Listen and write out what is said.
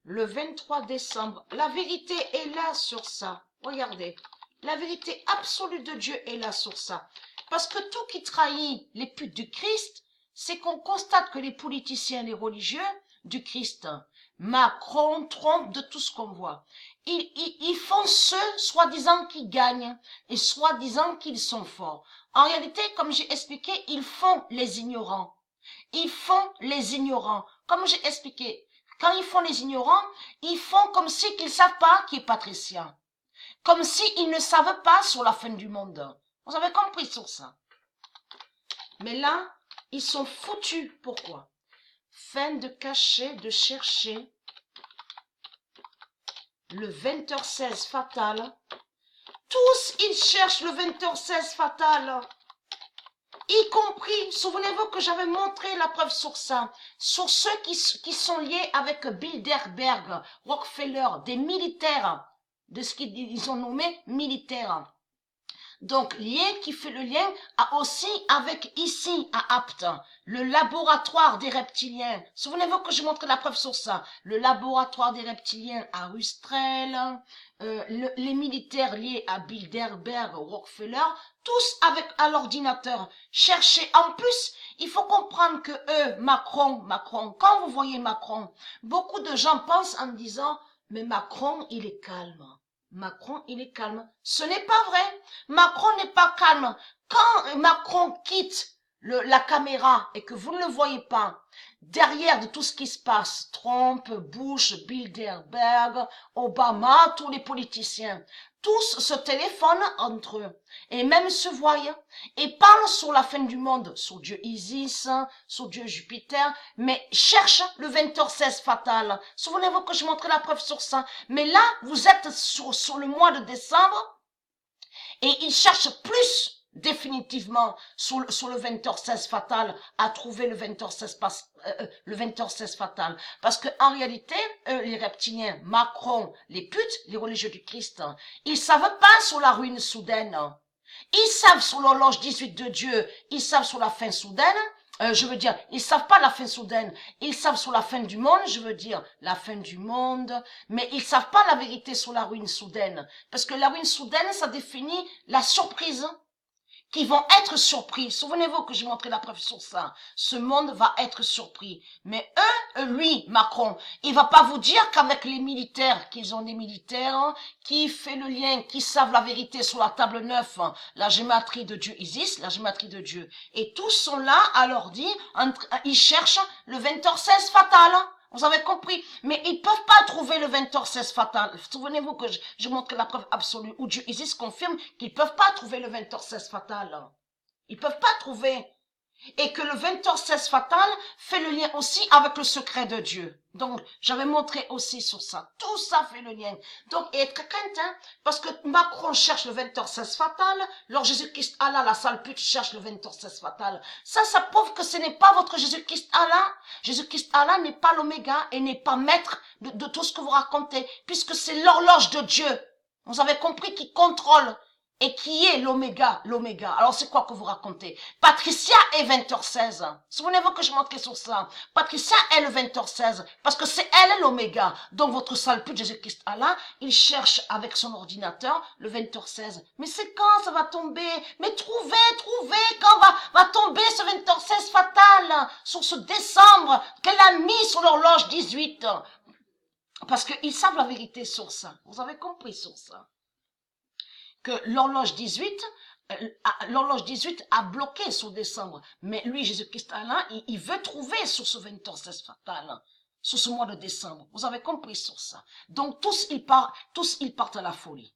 le 23 décembre. La vérité est là sur ça. Regardez. La vérité absolue de Dieu est là sur ça. Parce que tout qui trahit les putes du Christ, c'est qu'on constate que les politiciens, les religieux du Christ, Macron, Trump, de tout ce qu'on voit, ils font ceux, soi-disant, qui gagnent et soi-disant qu'ils sont forts. En réalité, comme j'ai expliqué, ils font les ignorants. Ils font les ignorants. Comme j'ai expliqué, quand ils font les ignorants, ils font comme si qu'ils ne savent pas qui est patricien. Comme s'ils ne savent pas sur la fin du monde. Vous avez compris sur ça. Mais là, ils sont foutus. Pourquoi? Fin de cacher, de chercher le 20h16 fatal. Tous, ils cherchent le 20h16 fatal. Y compris, souvenez-vous que j'avais montré la preuve sur ça, sur ceux qui sont liés avec Bilderberg, Rockefeller, des militaires, de ce qu'ils ont nommé militaires. Donc, lien qui fait le lien aussi avec ici, à Apt, le laboratoire des reptiliens. Souvenez-vous que je montre la preuve sur ça. Le laboratoire des reptiliens à Rustrel, les militaires liés à Bilderberg, Rockefeller, tous avec à l'ordinateur. Cherchez. En plus, il faut comprendre que eux, Macron, quand vous voyez Macron, beaucoup de gens pensent en disant, mais Macron, il est calme. Macron, il est calme. Ce n'est pas vrai. Macron n'est pas calme. Quand Macron quitte la caméra et que vous ne le voyez pas, derrière de tout ce qui se passe, Trump, Bush, Bilderberg, Obama, tous les politiciens, tous se téléphonent entre eux et même se voient et parlent sur la fin du monde, sur Dieu Isis, sur Dieu Jupiter, mais cherchent le 20h16 fatal. Souvenez-vous que je montrais la preuve sur ça. Mais là, vous êtes sur le mois de décembre et ils cherchent plus définitivement sur le 20h16 fatal à trouver le 20h16 fatal. Parce que en réalité, les reptiliens, Macron, les putes, les religieux du Christ, ils savent pas sur la ruine soudaine. Ils savent sur l'horloge 18 de Dieu, ils savent sur la fin soudaine. Je veux dire, ils savent pas la fin soudaine, ils savent sur la fin du monde, je veux dire, la fin du monde, mais ils savent pas la vérité sur la ruine soudaine. Parce que la ruine soudaine, ça définit la surprise. Qui vont être surpris. Souvenez-vous que j'ai montré la preuve sur ça. Ce monde va être surpris. Mais lui, Macron, il va pas vous dire qu'avec les militaires, qu'ils ont des militaires, qui fait le lien, qui savent la vérité sur la table 9, la gématrie de Dieu Isis, la gématrie de Dieu. Et tous sont là à leur dire, ils cherchent le 20h16 fatal. Vous avez compris? Mais ils peuvent pas trouver le 20h16 fatal. Souvenez-vous que je montre la preuve absolue où Dieu Isis confirme qu'ils peuvent pas trouver le 20h16 fatal. Ils peuvent pas trouver. Et que le 20h16 fatal fait le lien aussi avec le secret de Dieu. Donc, j'avais montré aussi sur ça. Tout ça fait le lien. Donc, et être crainte, parce que Macron cherche le 20h16 fatal, alors Jésus-Christ Allah, la sale pute, cherche le 20h16 fatal. Ça prouve que ce n'est pas votre Jésus-Christ Allah. Jésus-Christ Allah n'est pas l'oméga et n'est pas maître de tout ce que vous racontez, puisque c'est l'horloge de Dieu. Vous avez compris qu'il contrôle. Et qui est l'oméga, l'oméga. Alors c'est quoi que vous racontez? Patricia est 20h16. Souvenez-vous que je montrais sur ça. Patricia est le 20h16 parce que c'est elle l'oméga. Donc votre sale pute Jésus-Christ Allah, il cherche avec son ordinateur le 20h16. Mais c'est quand ça va tomber? Mais trouvez quand va tomber ce 20h16 fatal sur ce décembre qu'elle a mis sur l'horloge 18. Parce qu'ils savent la vérité sur ça. Vous avez compris sur ça. Que l'horloge 18 a bloqué sur décembre. Mais lui, Jésus-Christ Allah, il veut trouver sur ce 20h16 fatal, sur ce mois de décembre. Vous avez compris sur ça. Donc tous ils partent à la folie.